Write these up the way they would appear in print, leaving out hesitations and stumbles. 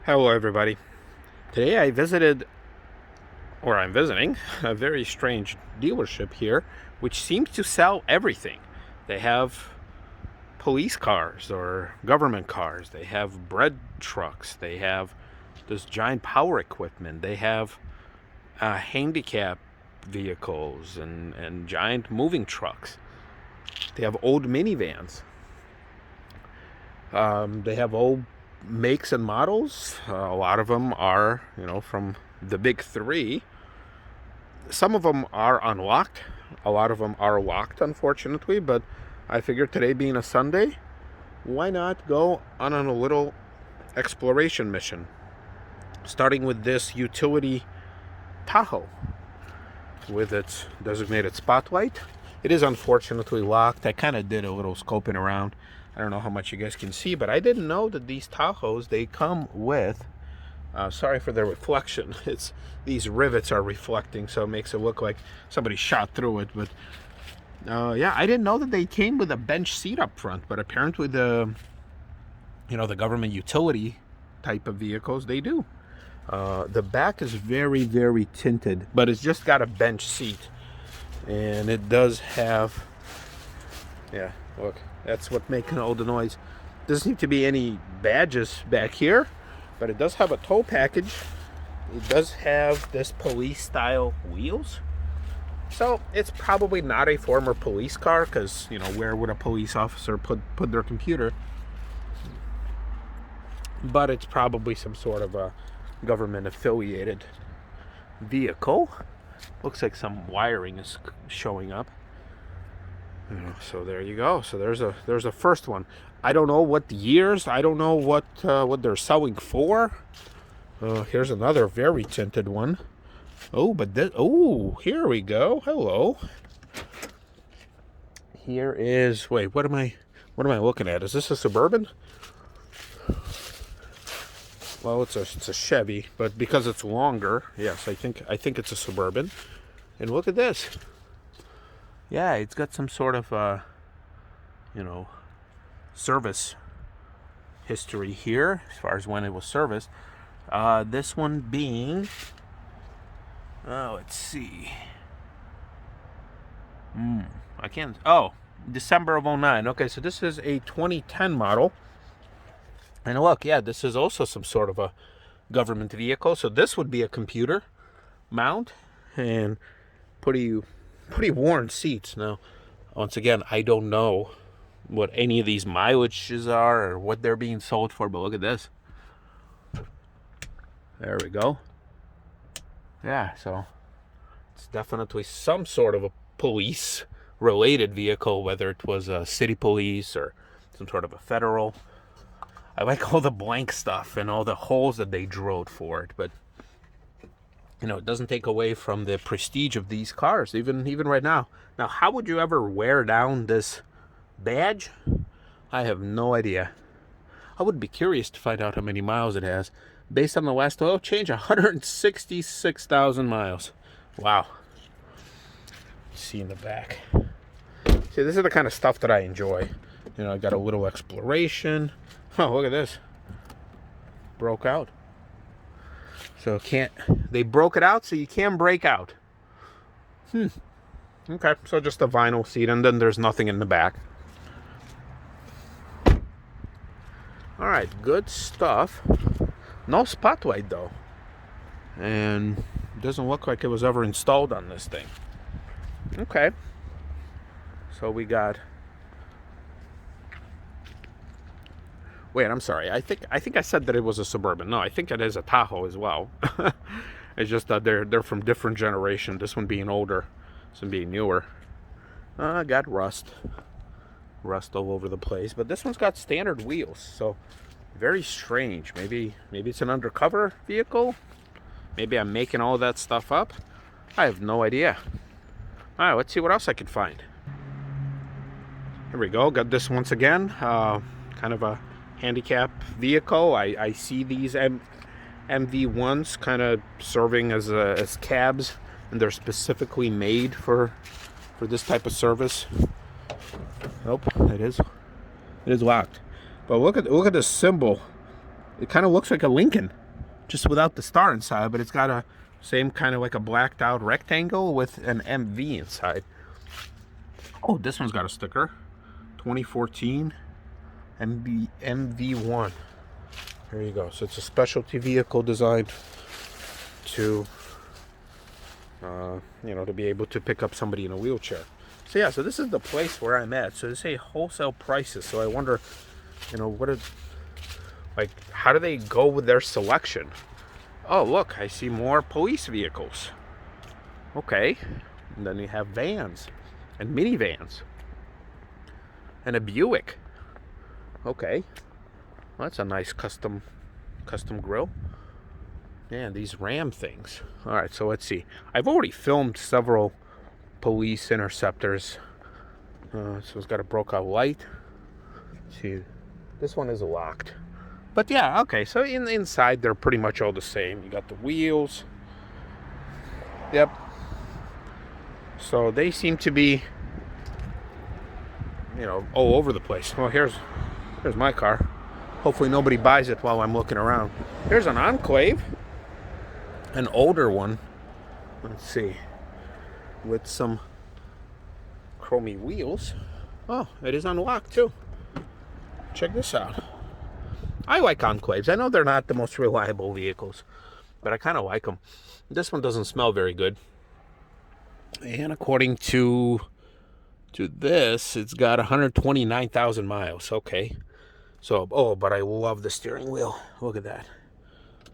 Hello everybody. Today I'm visiting a very strange dealership here which seems to sell everything. They have police cars or government cars, they have bread trucks, they have this giant power equipment, they have handicap vehicles and giant moving trucks. They have old minivans. They have old makes and models. A lot of them are, from the big three. Some of them are unlocked. A lot of them are locked, unfortunately. But I figured today being a Sunday, why not go on a little exploration mission? Starting with this utility Tahoe with its designated spotlight. It is unfortunately locked. I kind of did a little scoping around. I don't know how much you guys can see, but I didn't know that these Tahoes, they come with, sorry for the reflection, these rivets are reflecting, so it makes it look like somebody shot through it. But yeah, I didn't know that they came with a bench seat up front, but apparently the government utility type of vehicles, they do. The back is very, very tinted, but it's just got a bench seat. And it does have, yeah, look, that's what making all the noise. Doesn't seem to be any badges back here, but it does have a tow package. It does have this police style wheels. So it's probably not a former police car, because, where would a police officer put their computer? But it's probably some sort of a government affiliated vehicle. Looks like some wiring is showing up. So there you go. So there's a first one. I don't know what the years. I don't know what they're selling for. Here's another very tinted one. Oh, but this. Oh, here we go. Hello. Here is. Wait, what am I looking at? Is this a Suburban? Well, it's a Chevy, but because it's longer, yes, I think it's a Suburban. And look at this. Yeah, it's got some sort of service history here as far as when it was serviced. This one being, let's see. I can't. Oh, December of 09. Okay, so this is a 2010 model. And look, yeah, this is also some sort of a government vehicle. So this would be a computer mount and pretty worn seats. Now, once again, I don't know what any of these mileages are or what they're being sold for, but look at this. There we go. Yeah, so it's definitely some sort of a police related vehicle, whether it was a city police or some sort of a federal. I like all the blank stuff and all the holes that they drilled for it, but it doesn't take away from the prestige of these cars, even right now. Now, how would you ever wear down this badge? I have no idea. I would be curious to find out how many miles it has. Based on the last oil change, 166,000 miles. Wow. See in the back. See, this is the kind of stuff that I enjoy. I got a little exploration. Oh, look at this. Broke out. So they broke it out so you can break out. Okay, so just a vinyl seat, and then there's nothing in the back. Alright, good stuff. No spotlight though. And it doesn't look like it was ever installed on this thing. Okay. So we got. Wait, I'm sorry. I think I said that it was a Suburban. No, I think it is a Tahoe as well. It's just that they're from different generation. This one being older, this one being newer. Got rust all over the place. But this one's got standard wheels, so very strange. Maybe it's an undercover vehicle. Maybe I'm making all that stuff up. I have no idea. All right, let's see what else I can find. Here we go. Got this once again. Kind of a handicap vehicle. I see these MV1s kind of serving as cabs, and they're specifically made for this type of service. Nope, it is locked. But look at this symbol It kind of looks like a Lincoln, just without the star inside, but it's got a same kind of like a blacked out rectangle with an MV inside. Oh, this one's got a sticker. 2014 MV1. There you go. So it's a specialty vehicle designed to, you know, to be able to pick up somebody in a wheelchair. So yeah, so this is the place where I'm at. So they say wholesale prices. So I wonder, you know, like, how do they go with their selection? Oh, look, I see more police vehicles. Okay. And then you have vans and minivans and a Buick. Okay. Well, that's a nice custom grill. Yeah, these Ram things. All right, so let's see. I've already filmed several Police Interceptors. So it's got a broke out light. Let's see, this one is locked. But yeah, okay, so inside they're pretty much all the same. You got the wheels. Yep. So they seem to be, you know, all over the place. Well, here's my car. Hopefully nobody buys it while I'm looking around. Here's an Enclave, an older one. Let's see, with some chromey wheels. Oh, it is unlocked too. Check this out. I like Enclaves. I know they're not the most reliable vehicles, but I kind of like them. This one doesn't smell very good. And according to this, it's got 129,000 miles. Okay. So, oh, but I love the steering wheel. Look at that.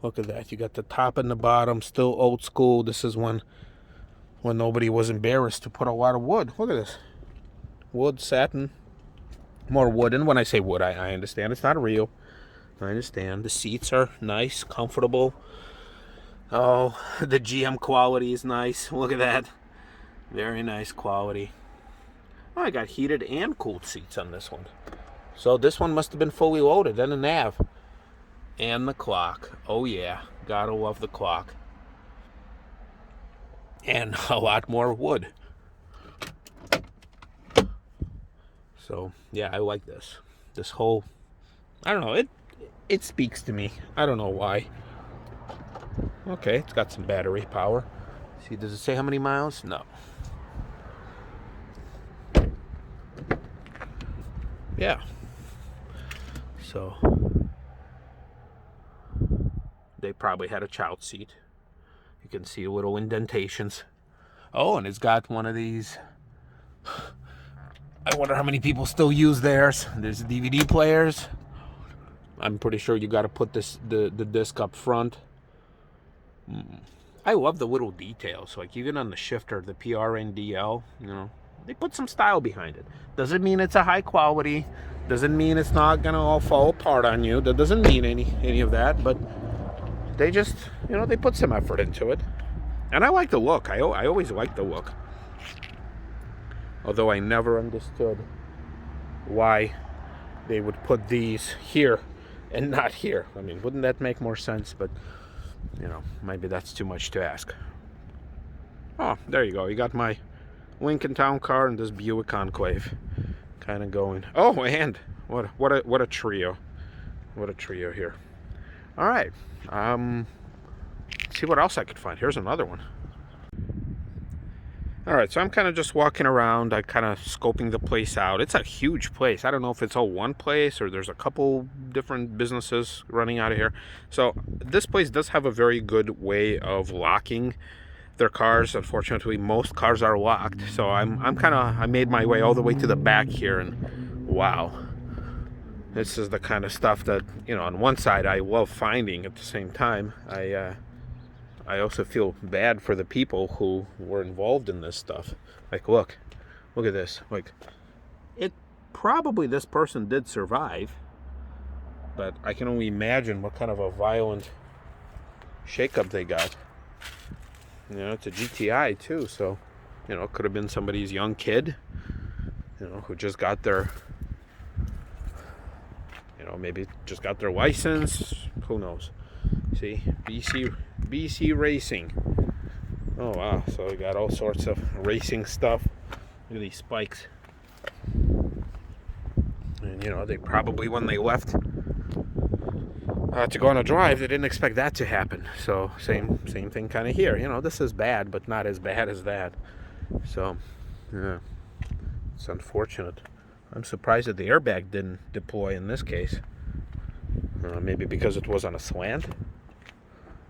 Look at that. You got the top and the bottom, still old school. This is when nobody was embarrassed to put a lot of wood. Look at this. Wood, satin, more wood. And when I say wood, I understand it's not real. I understand. The seats are nice, comfortable. Oh, the GM quality is nice. Look at that. Very nice quality. Oh, I got heated and cooled seats on this one. So this one must have been fully loaded. And the nav. And the clock. Oh yeah, gotta love the clock. And a lot more wood. So yeah, I like this. This whole, I don't know, it speaks to me. I don't know why. Okay, it's got some battery power. See, does it say how many miles? No. Yeah. So they probably had a child seat. You can see little indentations. Oh, and it's got one of these. I wonder how many people still use theirs. There's DVD players. I'm pretty sure you got to put the disc up front. I love the little details. Like even on the shifter, the PRNDL, you know, they put some style behind it. Doesn't mean it's a high quality. Doesn't mean it's not gonna all fall apart on you. That doesn't mean any of that. But they just, you know, they put some effort into it. And I like the look. I always like the look. Although I never understood why they would put these here and not here. I mean, wouldn't that make more sense? But, you know, maybe that's too much to ask. Oh, there you go. You got my Lincoln Town Car and this Buick Enclave kind of going. Oh, and what a trio. What a trio here. All right. See what else I could find. Here's another one. All right, so I'm kind of just walking around. I kind of scoping the place out. It's a huge place. I don't know if it's all one place or there's a couple different businesses running out of here. So this place does have a very good way of locking their cars. Unfortunately, most cars are locked. So I made my way all the way to the back here, and wow. This is the kind of stuff that, you know, on one side I love finding. At the same time, I also feel bad for the people who were involved in this stuff. Like, look at this. Like, it probably, this person did survive, but I can only imagine what kind of a violent shakeup they got. You know, it's a GTI too, so, you know, it could have been somebody's young kid, you know, who just got their, you know, maybe just got their license. Who knows? See, BC Racing. Oh wow, so we got all sorts of racing stuff. Look at these spikes. And You know, they probably, when they left to go on a drive, they didn't expect that to happen. So same thing kind of here. You know, this is bad, but not as bad as that. So yeah, it's unfortunate. I'm surprised that the airbag didn't deploy in this case. Maybe because it was on a slant.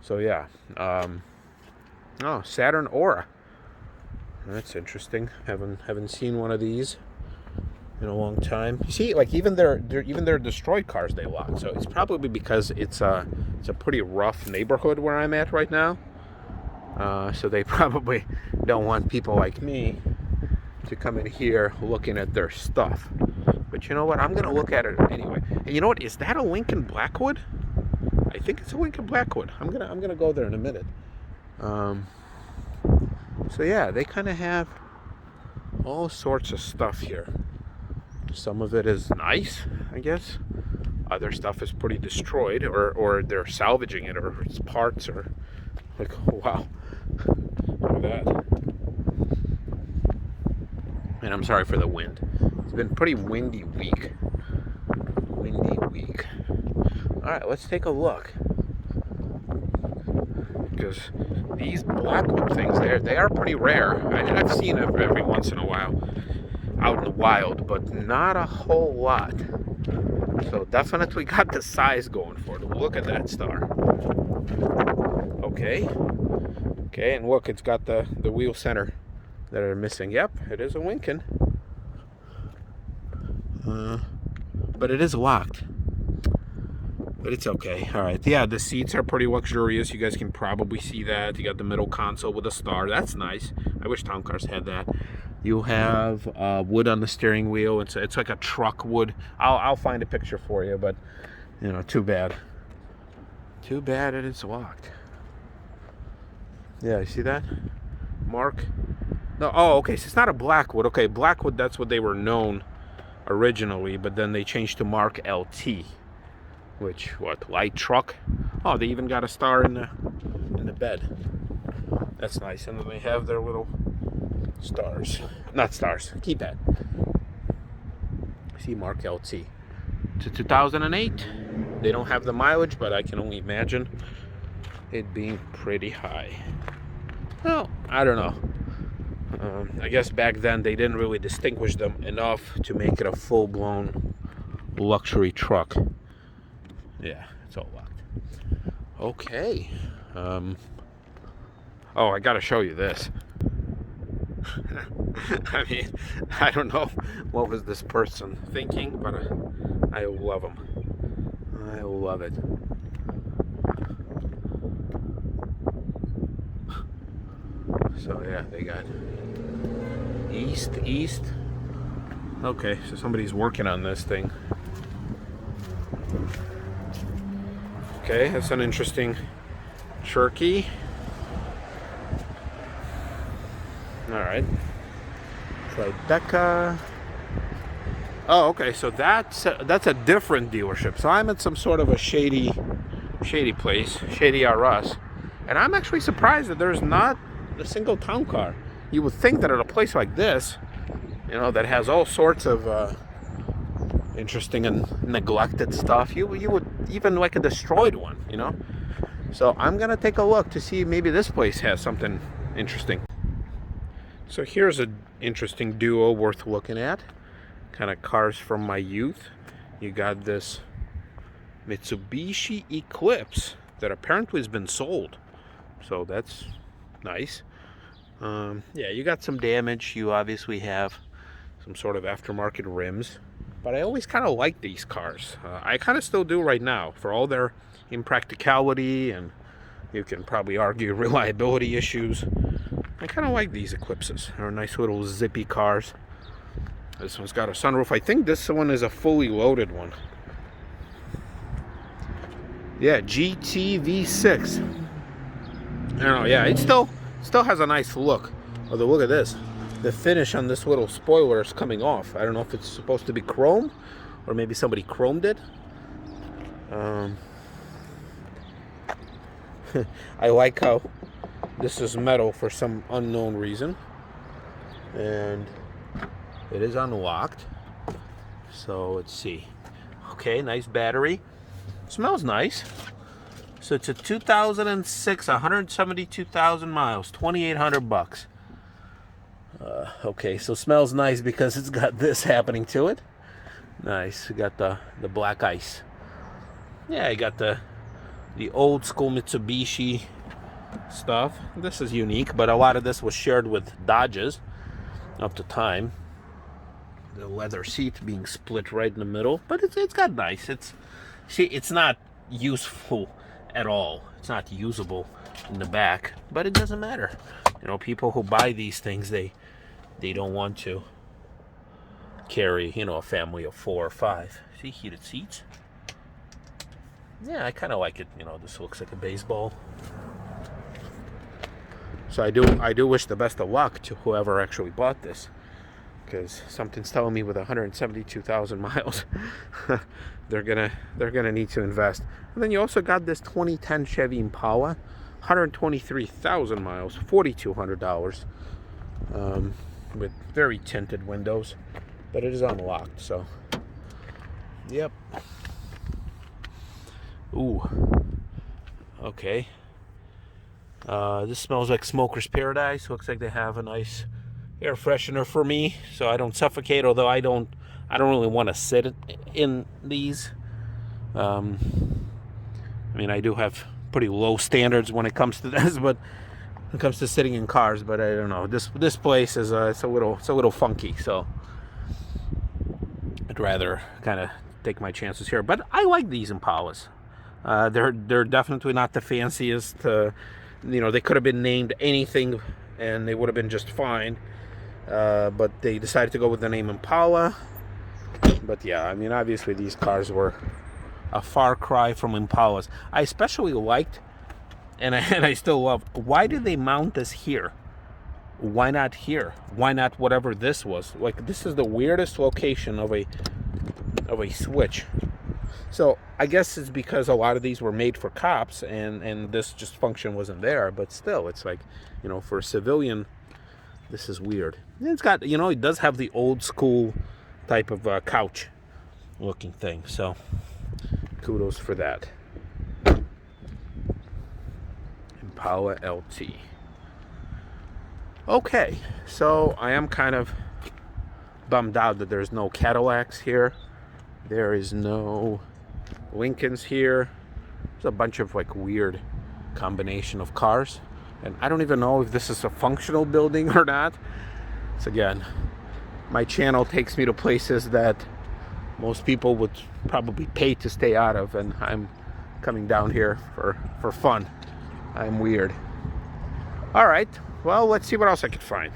So yeah. Oh, Saturn Aura. That's interesting. Haven't seen one of these in a long time. You see, like even their destroyed cars they lock. So it's probably because it's a pretty rough neighborhood where I'm at right now. So they probably don't want people like me to come in here looking at their stuff. But you know what? I'm gonna look at it anyway. And you know what? Is that a Lincoln Blackwood? I think it's a Lincoln Blackwood. I'm gonna go there in a minute. So yeah, they kind of have all sorts of stuff here. Some of it is nice, I guess. Other stuff is pretty destroyed, or they're salvaging it, or it's parts, or like, oh, wow, look at that. And I'm sorry for the wind. It's been a pretty windy week. All right, let's take a look. Because these Blackwood things, they are pretty rare. I've seen them every once in a while out in the wild, but not a whole lot. So definitely got the size going for it. Look at that star. Okay, and look, it's got the wheel center that are missing. Yep, it is a Lincoln. But it is locked. But it's okay. All right. Yeah, the seats are pretty luxurious. You guys can probably see that. You got the middle console with a star. That's nice. I wish town cars had that. You have wood on the steering wheel. It's like a truck wood. I'll find a picture for you, but you know, too bad. Too bad it is locked. Yeah, you see that? Mark. No. Oh, okay. So it's not a Blackwood. Okay, Blackwood. That's what they were known originally, but then they changed to Mark LT. Which, what, light truck? Oh, they even got a star in the bed. That's nice. And then they have their little stars. Not stars, keypad. See, Mark LT. To 2008. They don't have the mileage, but I can only imagine it being pretty high. Well, I don't know. I guess back then they didn't really distinguish them enough to make it a full-blown luxury truck. Yeah, it's all locked. Okay. Oh, I gotta show you this. I mean, I don't know what was this person thinking, but I love them. I love it. So yeah, they got east. Okay, so somebody's working on this thing. Okay, that's an interesting Cherokee. All right. Tribeca. Oh, okay. So that's a different dealership. So I'm at some sort of a shady place, Shady RS, and I'm actually surprised that there's not a single town car. You would think that at a place like this, you know, that has all sorts of interesting and neglected stuff, you would even like a destroyed one, you know. So I'm gonna take a look to see maybe this place has something interesting. So here's an interesting duo worth looking at. Kind of cars from my youth. You got this Mitsubishi Eclipse that apparently has been sold, so that's nice. Yeah, you got some damage. You obviously have some sort of aftermarket rims. But I always kind of like these cars. I kind of still do right now, for all their impracticality and you can probably argue reliability issues. I kind of like these Eclipses. They're nice little zippy cars. This one's got a sunroof. I think this one is a fully loaded one. Yeah, GT V6. I don't know. Yeah, it still has a nice look. Although look at this. The finish on this little spoiler is coming off. I don't know if it's supposed to be chrome or maybe somebody chromed it. I like how this is metal for some unknown reason. And it is unlocked. So let's see. Okay, nice battery. Smells nice. So it's a 2006, 172,000 miles, 2,800 bucks. Okay, so smells nice because it's got this happening to it. Nice. We got the black ice. Yeah, I got the old school Mitsubishi stuff. This is unique, but a lot of this was shared with Dodges up to time. The leather seat being split right in the middle, but it's got nice. It's not useful at all. It's not usable in the back, but it doesn't matter. You know, people who buy these things, they don't want to carry, you know, a family of 4 or 5. See, heated seats. Yeah, I kind of like it. You know, this looks like a baseball. So I do wish the best of luck to whoever actually bought this, because something's telling me with 172,000 miles, they're gonna need to invest. And then you also got this 2010 Chevy Impala, 123,000 miles, $4,200, with very tinted windows, but it is unlocked. So, yep. Ooh. Okay. This smells like Smoker's Paradise. Looks like they have a nice air freshener for me, so I don't suffocate. Although I don't really want to sit in these. I mean, I do have pretty low standards when it comes to this, but when it comes to sitting in cars. But I don't know. This place is it's a little funky, so I'd rather kind of take my chances here. But I like these Impalas. They're definitely not the fanciest. You know, they could have been named anything and they would have been just fine. But they decided to go with the name Impala. But yeah, I mean, obviously these cars were a far cry from Impalas. I especially liked, and I still love, why did they mount this here? Why not here? Why not whatever this was? Like, this is the weirdest location of a switch. So I guess it's because a lot of these were made for cops, and this just function wasn't there. But still, it's like, you know, for a civilian, this is weird. And it's got, you know, it does have the old school type of couch looking thing. So kudos for that. Impala LT. Okay, so I am kind of bummed out that there's no Cadillacs here. There is no Lincolns here. There's a bunch of like weird combination of cars, and I don't even know if this is a functional building or not. So again, my channel takes me to places that most people would probably pay to stay out of, and I'm coming down here for fun. I'm weird. All right, well, let's see what else I can find.